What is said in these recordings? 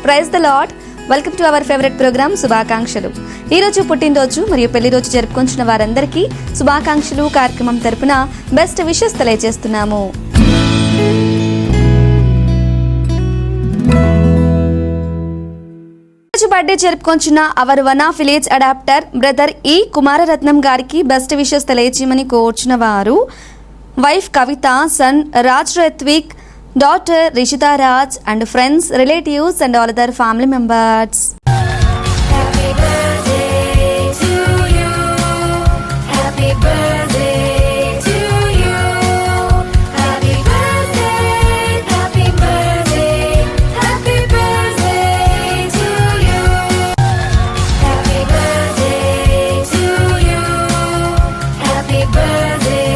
Praise the Lord. Welcome to our favourite programme శుభాకాంక్షలు. ఈ రోజు పుట్టినరోజు మరియు పెళ్లి రోజు జరుపుకుంటున్న వారందరికీ శుభాకాంక్షలు కార్యక్రమం తరపున బెస్ట్ విషెస్ తెలియజేస్తున్నాము. బర్త్డే జరుపుకొంచున్న our one of village adopter brother ఈ కుమారరత్నం గారికి బెస్ట్ విషెస్ తెలియజేయమని కోరుచున్న వారు wife Kavitha, son Raj Rathvik, daughter Rishita Raj, and friends, relatives and all other family members. Happy birthday to you. Happy birthday to you. Happy birthday, happy birthday, happy birthday to you. Happy birthday to you. Happy birthday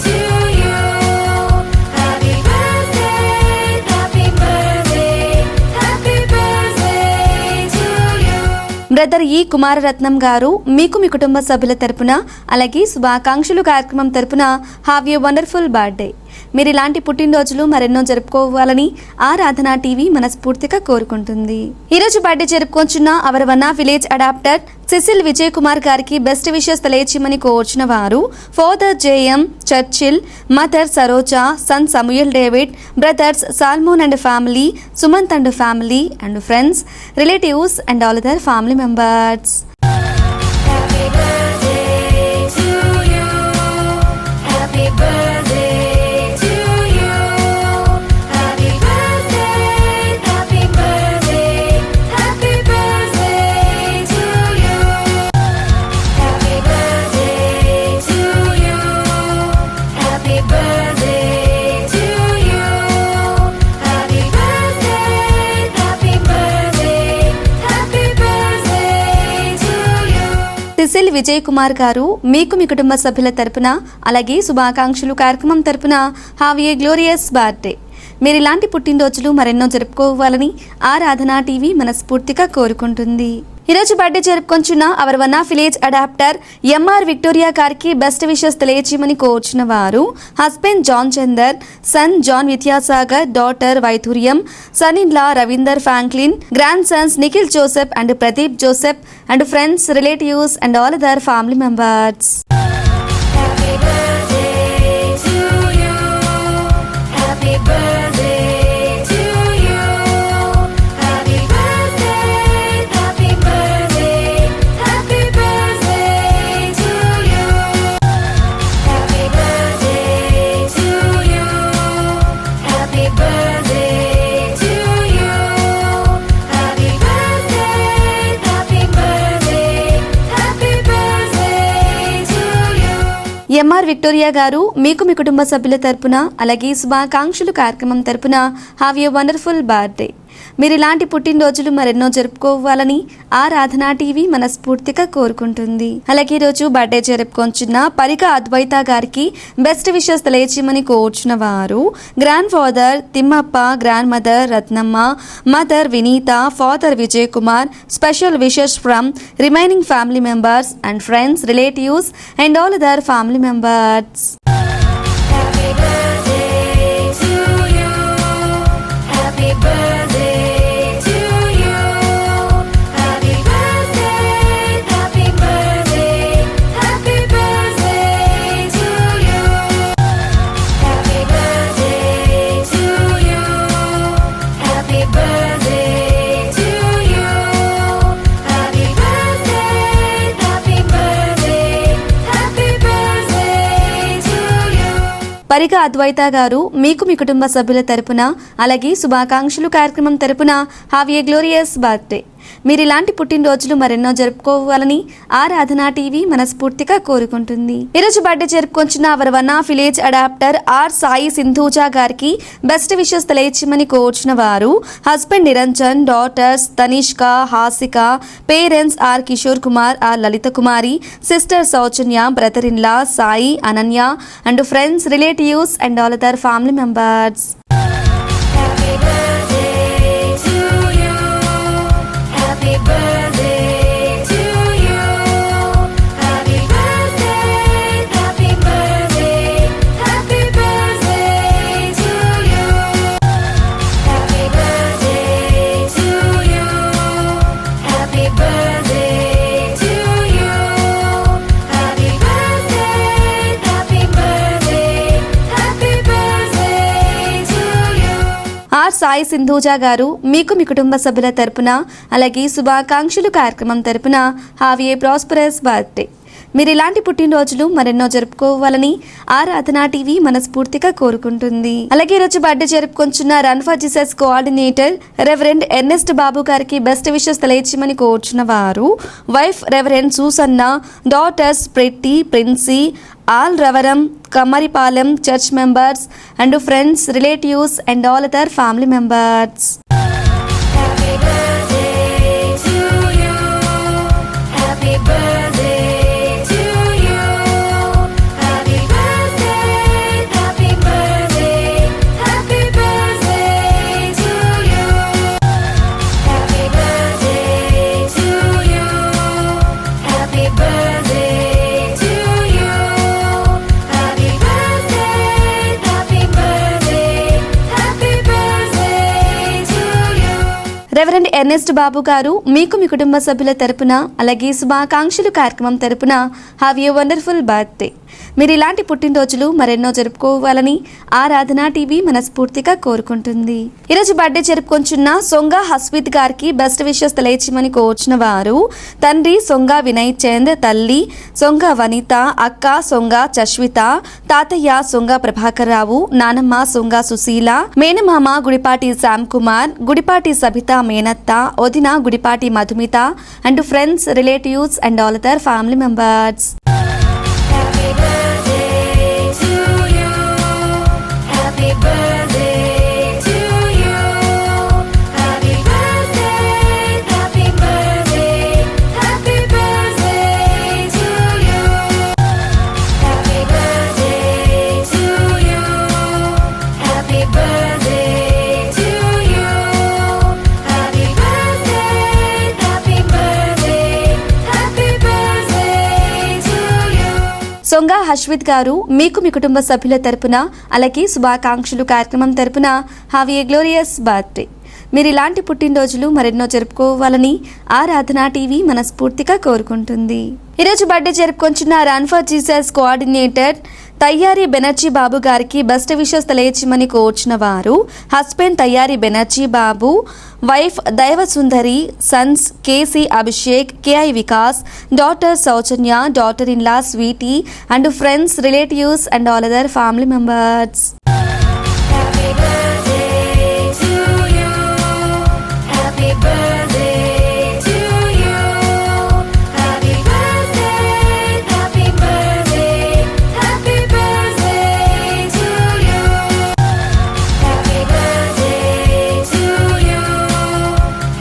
to you. Happy brother ఈ కుమారరత్నం గారు మీకు మీ కుటుంబ సభ్యుల తరపున అలాగే శుభాకాంక్షలు కార్యక్రమం తరపున హ్యావ్ ఏ వండర్ఫుల్ బర్త్డే. మీరు ఇలాంటి పుట్టినరోజులు మరెన్నో జరుపుకోవాలని ఆరాధన టీవీ మనస్ఫూర్తిగా కోరుకుంటుంది. ఈరోజు బర్త్డే జరుపుకొంచున్న our one of village adopter Cecil Vijay Kumar గారికి బెస్ట్ విషెస్ తెలియచేయమని కోరుచున్న వారు father J M Churchill, mother Saroja, son Samuel David, brothers Solomon and family, Sumanth and family, and friends, relatives and all other family members. happy birthday to you. Happy birthday to you. Happy birthday, happy birthday, happy birthday to you. Happy birthday to you. Happy birthday to you. Happy birthday, happy birthday, happy birthday to you. Cecil Vijay Kumar గారు మీకు మీ కుటుంబ సభ్యుల తరపున అలాగే శుభాకాంక్షలు కార్యక్రమం తరపున have a glorious birthday. మీరు ఇలాంటి పుట్టినరోజులు మరెన్నో జరుపుకోవాలని ఆరాధన టీవీ మనస్ఫూర్తిగా కోరుకుంటుంది. ఈరోజు బర్త్డే జరుపుకొంచున్న our one of village adopter M R Victoria గారికి బెస్ట్ విషెస్ తెలియచేయమని కోరుచున్న వారు husband John Chander, son John Vidyasagar, daughter Vaidhuryam, son in law Ravinder Franklin, grandsons Nikhil Joseph and Pradeep Joseph, and friends, relatives and all other family members. Happy birthday to you. Happy birthday to you. Happy birthday, happy birthday, happy birthday to you. Happy birthday to you. Happy birthday to you. Happy birthday, happy birthday, happy birthday to you. MR Victoria గారు మీకు మీ కుటుంబ సభ్యుల తరపున అలాగే శుభాకాంక్షలు కార్యక్రమం తరపున have a wonderful birthday. మీరు ఇలాంటి పుట్టినరోజులు మరెన్నో జరుపుకోవాలని ఆరాధన టీవీ మనస్ఫూర్తిగా కోరుకుంటుంది. అలాగే ఈరోజు బర్త్డే జరుపుకొంచున్న పరిక అద్వైత గారికి బెస్ట్ విషెస్ తెలియచేయమని కోరుచున్న వారు grand father Timmappa, grand mother Ratnamma, mother Vineetha, father Vijay Kumar. Special wishes from remaining family members and friends, relatives and all other family members. Happy birthday to you. Happy birthday to you. Happy birthday, happy birthday, happy birthday to you. Happy birthday to you. Happy birthday to you. Happy birthday, happy birthday, happy birthday to you. పరిక అద్వైత గారు మీకు మీ కుటుంబ సభ్యుల తరపున అలాగే శుభాకాంక్షలు కార్యక్రమం తరపున have a glorious birthday. మీరు ఇలాంటి పుట్టినరోజులు మరెన్నో జరుపుకోవాలని ఆరాధన టీవీ మనస్ఫూర్తిగా కోరుకుంటుంది. ఈరోజు బర్త్డే జరుపుకొంచున్న our one of village adopter R Sai Sindhuja గారికి బెస్ట్ విషెస్ తెలియచేయమని కోరుచున్న వారు husband Niranjan, daughters Tanishka, Haasika, parents R Kishore Kumar, R Lalitha Kumari, sister Soujanya, brother in law Sai, Ananya, and friends, relatives and all other family members. Happy birthday to you. Happy birthday to you. Happy birthday, happy birthday, happy birthday to you. Happy birthday to you. R Sai Sindhuja గారు మీకు మీ కుటుంబ సభ్యుల తరపున అలాగే శుభాకాంక్షలు కార్యక్రమం తరపున have a prosperous birthday. మీరు ఇలాంటి పుట్టినరోజులు మరెన్నో జరుపుకోవాలని ఆరాధన టీవీ మనస్ఫూర్తిగా కోరుకుంటుంది. అలాగే ఈరోజు బర్త్డే జరుపుకొంచున్న run for Jesus coordinator reverend Ernest Babu గారికి బెస్ట్ విషెస్ తెలియచేయమని కోరుచున్న వారు wife reverend Susanna, daughters Pretty, Princy, all రవరం, Kammaripalem church members and friends, relatives and all other family members. Happy birthday to you. Happy birthday to you. Happy birthday, happy birthday, happy birthday to you. Happy birthday to you. Happy birthday to you. Happy birthday, happy birthday, happy birthday to you. Reverend Ernest Babu గారు మీకు మీ కుటుంబ సభ్యుల తరపున అలాగే శుభాకాంక్షలు కార్యక్రమం తరపున have a wonderful birthday. మీరు ఇలాంటి పుట్టినరోజులు మరెన్నో జరుపుకోవాలని ఆరాధన టీవీ మనస్ఫూర్తిగా కోరుకుంటుంది. ఈరోజు బర్త్డే జరుపుకొంచున్న సొంగ హస్విత్ గారికి బెస్ట్ విషెస్ తెలియచేయమని కోరుచున్న వారు తండ్రి సొంగ వినయ్ చంద్, తల్లి సొంగ వనిత, అక్క సొంగ చశ్విత, తాతయ్య సొంగ ప్రభాకర్ రావు, నానమ్మ సొంగ సుశీల, మేనమామ గుడిపాటి శ్యామ్ కుమార్, గుడిపాటి సబిత మేనత్త, వదిన Gudipati Madhumita and friends, relatives and all other family members. Happy birthday to you. Happy birthday to you. Happy birthday, happy birthday, happy birthday to you. Happy birthday to you. Happy birthday to you. Happy birthday, happy birthday, happy birthday to you. సొంగ హస్విత్ గారు మీకు మీ కుటుంబ సభ్యుల తరపున అలాగే శుభాకాంక్షలు కార్యక్రమం తరపున have a glorious birthday. మీరు ఇలాంటి పుట్టినరోజులు మరెన్నో జరుపుకోవాలని ఆరాధన టీవీ మనస్ఫూర్తిగా కోరుకుంటుంది. ఈరోజు బర్త్డే జరుపుకొంచున్న run for Jesus coordinator Tayyari Banerjee Babu గారికి బెస్ట్ విషెస్ తెలియచేయమని కోరుచున్న వారు husband Tayyari Banerjee Babu, wife Daivasundari, sons K C Abhishek, K I Vikas, daughter Soujanya, daughter in law Sweety and friends, relatives and all other family members. Happy birthday to you. Happy birthday to you. Happy birthday, happy birthday, happy birthday to you. Happy birthday to you.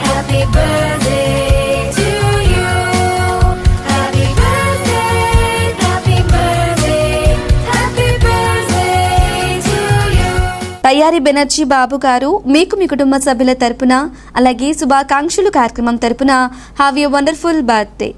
Happy birthday to you. Happy birthday, happy birthday, happy birthday to you. Tayyari Banerjee Babu గారు మీకు మీ కుటుంబ సభ్యుల తరపున అలాగే శుభాకాంక్షలు కార్యక్రమం తరపున have a wonderful birthday.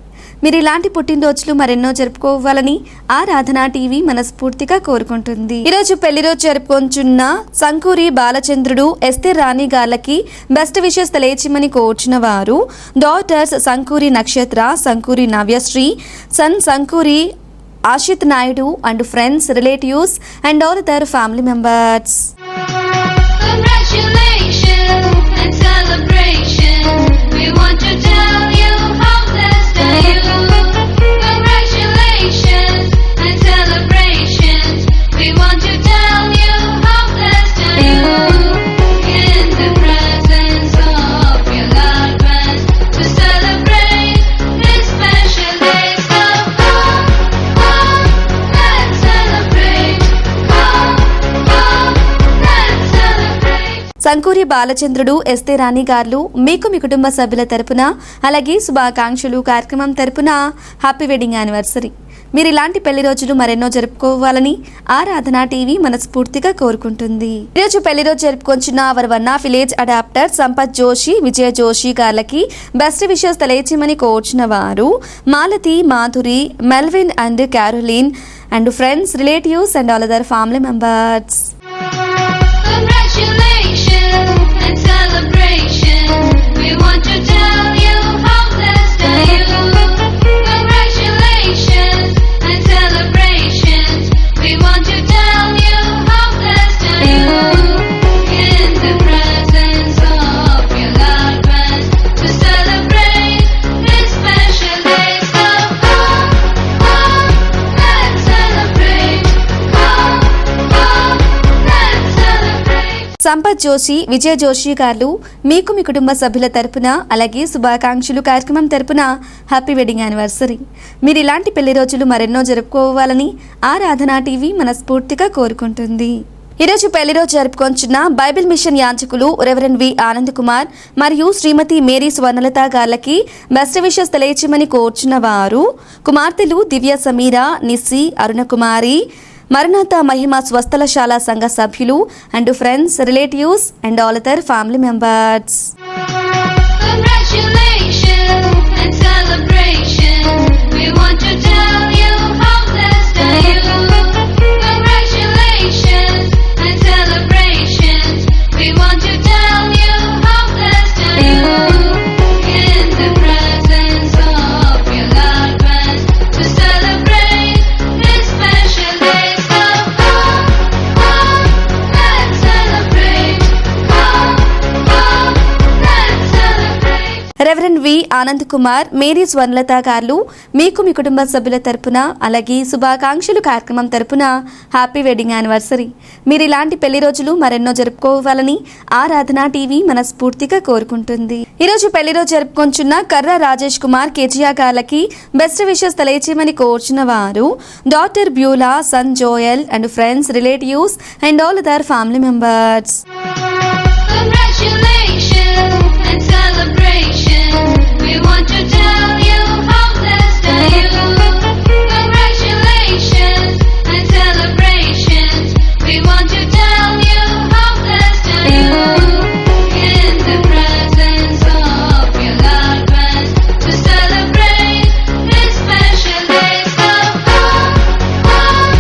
మీరు ఇలాంటి పుట్టినరోజులు మరెన్నో జరుపుకోవాలని ఆరాధన టీవీ మనస్ఫూర్తిగా కోరుకుంటుంది. ఈరోజు పెళ్లి రోజు జరుపుకొంచున్న సంకూరి బాలచంద్రుడు, ఎస్తేర్ రాణి గార్లకి బెస్ట్ విషెస్ తెలియచేయమని కోరుచున్న వారు daughters Sankuri Nakshatra, Sankuri Navyasri, son Sankuri Ashith Naidu and friends, relatives and all other family members. Congratulations and celebration. We want to tell you how blessed are you. Congratulations and celebrations. We want to tell you how blessed are you. In the presence of your loved ones to celebrate this special day. So come, let's celebrate. Come, let's celebrate. Sankuri Balachandrudu, Esther Rani గారు మీకు మీ కుటుంబ సభ్యుల తరపున అలాగే శుభాకాంక్షలు కార్యక్రమం తరపున happy wedding anniversary. మీరు ఇలాంటి పెళ్లి రోజులు మరెన్నో జరుపుకోవాలని ఆరాధన టీవీ మనస్ఫూర్తిగా కోరుకుంటుంది. ఈరోజు పెళ్లి రోజు జరుపుకొంచున్న our one of village adopter Sampath Joshi, Vijaya Joshi గార్లకి బెస్ట్ విషెస్ తెలియచేయమని కోరుచున్న వారు Malathi, Madhuri, Melvin and Caroline and friends, relatives and all other family members. Congratulations and celebration. We want to tell you how blessed are you. Congratulations and celebrations. We want to tell you how blessed are you. In the presence Sampath Joshi, Vijay Joshi గారు మీకు మీ కుటుంబ సభ్యుల తరపున అలాగే శుభాకాంక్షలు కార్యక్రమం తరపున happy wedding anniversary. మీరు ఇలాంటి పెళ్లి రోజులు మరెన్నో జరుపుకోవాలని ఆరాధన టీవీ మనస్ఫూర్తిగా కోరుకుంటుంది. ఈరోజు పెళ్లి రోజు జరుపుకొంచున్న బైబిల్ మిషన్ యాజకులు రెవరెండ్ వి ఆనంద్ కుమార్ మరియు శ్రీమతి మేరీ స్వర్ణలత గార్లకి బెస్ట్ విషెస్ తెలియచేయమని కోరుచున్న వారు కుమార్తెలు దివ్య సమీర, నిస్సి, అరుణకుమారి, మరణాత మహిమ స్వస్థలశాల సంఘ సభ్యులు and friends, relatives and all other family members. Congratulations and celebration. We want to tell you how blessed are you. Congratulations and celebrations. We want to tell you how blessed are you. In the presence of your loved ones to celebrate this special day. So come, let's celebrate. Come, let's celebrate. Reverend V Anand Kumar, Mary Swarnalatha గారు మీకు మీ కుటుంబ సభ్యుల తరపున అలాగే శుభాకాంక్షలు కార్యక్రమం తరపున happy wedding anniversary. మీరు ఇలాంటి పెళ్లి రోజులు మరెన్నో జరుపుకోవాలని ఆరాధన టీవీ మనస్ఫూర్తిగా కోరుకుంటుంది. ఈరోజు పెళ్లి రోజు జరుపుకొంచున్న కర్ర రాజేష్ కుమార్, కేజియా గార్లకి బెస్ట్ విషెస్ తెలియచేయమని కోరుచున్న వారు doctor Beulah, son Joel and friends, relatives and all other family members. Congratulations and celebration. We want to tell you how blessed are you. Congratulations and celebrations. We want to tell you how blessed are you. In the presence of your loved ones to celebrate this special day. So come,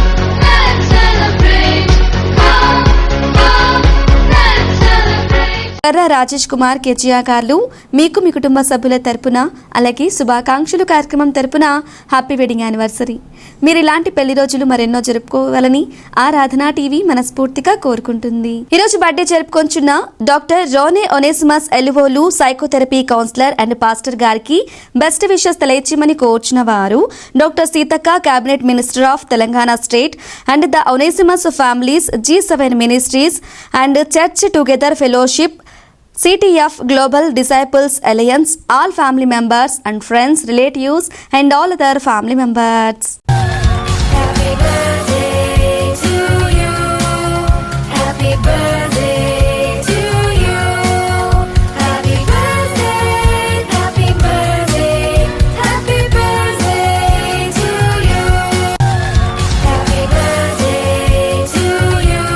let's celebrate. Come, let's celebrate. కర్ర రాజేష్ కుమార్, కేజియా గారు మీకు మీ కుటుంబ సభ్యుల తరపున అలాగే శుభాకాంక్షలు కార్యక్రమం తరపున హ్యాపీ వెడ్డింగ్ యానివర్సరీ. మీరు ఇలాంటి పెళ్లి రోజులు మరెన్నో జరుపుకోవాలని ఆరాధన టీవీ మనస్ఫూర్తిగా కోరుకుంటుంది. ఈరోజు బర్త్డే జరుపుకొంచున్న doctor Roney Onesimus Eluvolu, psychotherapy counsellor and pastor గారికి బెస్ట్ విషెస్ తెలియచేయమని కోరుచున్న వారు doctor Seethakka, cabinet minister of Telangana state and the Onesimus families, G7 ministries and church together fellowship, CTF Global Disciples Alliance, all family members and friends, relatives and all other family members. Happy birthday to you. Happy birthday to you. Happy birthday, happy birthday, happy birthday to you. Happy birthday to you.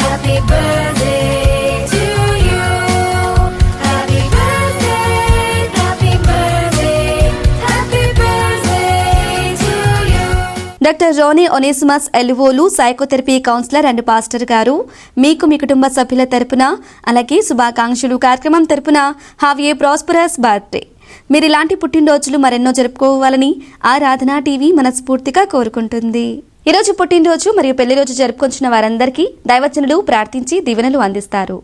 Happy birthday to you. Happy birthday, happy birthday, happy birthday to you. Doctor Roney Onesimus Eluvolu, psychotherapy counsellor and pastor గారు మీకు మీ కుటుంబ సభ్యుల తరపున అలాగే శుభాకాంక్షలు కార్యక్రమం తరపున have a prosperous birthday. మీరు ఇలాంటి పుట్టినరోజులు మరెన్నో జరుపుకోవాలని ఆరాధన టీవీ మనస్ఫూర్తిగా కోరుకుంటుంది. ఈరోజు పుట్టినరోజు మరియు పెళ్లి రోజు జరుపుకొంచున్న వారందరికీ దైవజనులు ప్రార్థించి దీవెనలు అందిస్తారు.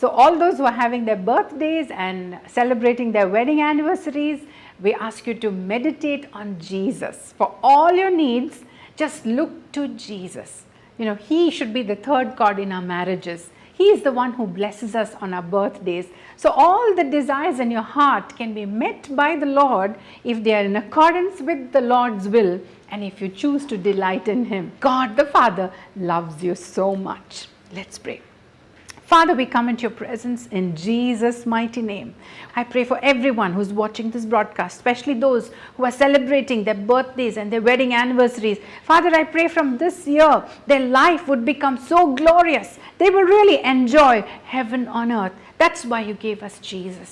So all those who are having their birthdays and celebrating their wedding anniversaries, we ask you to meditate on Jesus. For all your needs, just look to Jesus. You know, He should be the third cord in our marriages. He is the one who blesses us on our birthdays. So all the desires in your heart can be met by the Lord if they are in accordance with the Lord's will and if you choose to delight in Him. God the Father loves you so much. Let's pray. Father, we come into your presence in Jesus' mighty name. I pray for everyone who's watching this broadcast, especially those who are celebrating their birthdays and their wedding anniversaries. Father, I pray from this year, their life would become so glorious. They will really enjoy heaven on earth. That's why you gave us Jesus.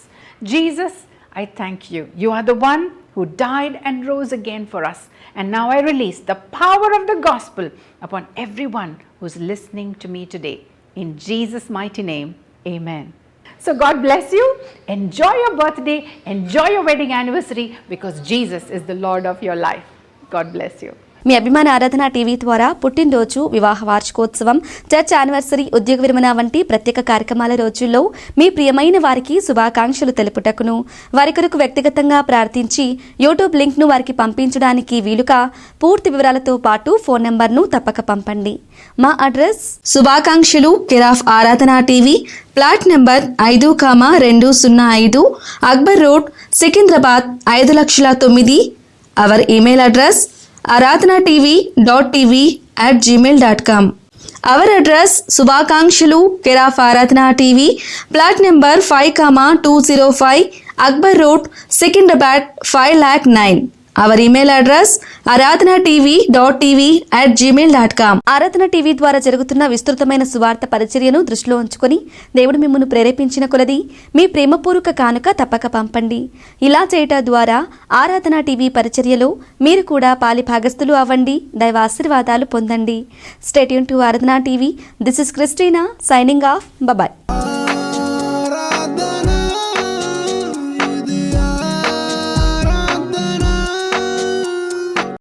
Jesus, I thank you. You are the one who died and rose again for us. And now I release the power of the gospel upon everyone who's listening to me today. In Jesus' mighty name, amen. So God bless you. Enjoy your birthday. Enjoy your wedding anniversary because Jesus is the Lord of your life. God bless you. మీ అభిమాన ఆరాధన TV ద్వారా పుట్టినరోజు, వివాహ వార్షికోత్సవం, church anniversary, ఉద్యోగ విరమణ వంటి ప్రత్యేక కార్యక్రమాల రోజుల్లో మీ ప్రియమైన వారికి శుభాకాంక్షలు తెలుపుటకును, వారి కొరకు వ్యక్తిగతంగా ప్రార్థించి యూట్యూబ్ లింక్ను వారికి పంపించడానికి వీలుగా పూర్తి వివరాలతో పాటు ఫోన్ నెంబర్ను తప్పక పంపండి. మా అడ్రస్ శుభాకాంక్షలు కేర్ ఆఫ్ ఆరాధన TV, plot number 5,205, Akbar road, Secunderabad 5,09,000. Hour email address aradhanatv.tv@gmail.com. Our address శుభాకాంక్షలు కేర్ ఆఫ్ ఆరాధన TV, plot number 5,205, Akbar road, Secunderabad 5,09,000. Hour email address aradhanatv.tv@gmail.com. ఆరాధన టీవీ ద్వారా జరుగుతున్న విస్తృతమైన సువార్త పరిచర్యను దృష్టిలో ఉంచుకొని దేవుడు మిమ్మల్ని ప్రేరేపించిన కొలది మీ ప్రేమపూర్వక కానుక తప్పక పంపండి. ఇలా చేయటం ద్వారా ఆరాధన టీవీ పరిచర్యలో మీరు కూడా పాలి భాగస్థులు అవ్వండి. దైవ ఆశీర్వాదాలు పొందండి. Stay tune to Aradhana TV. This is Christina signing off. Bye.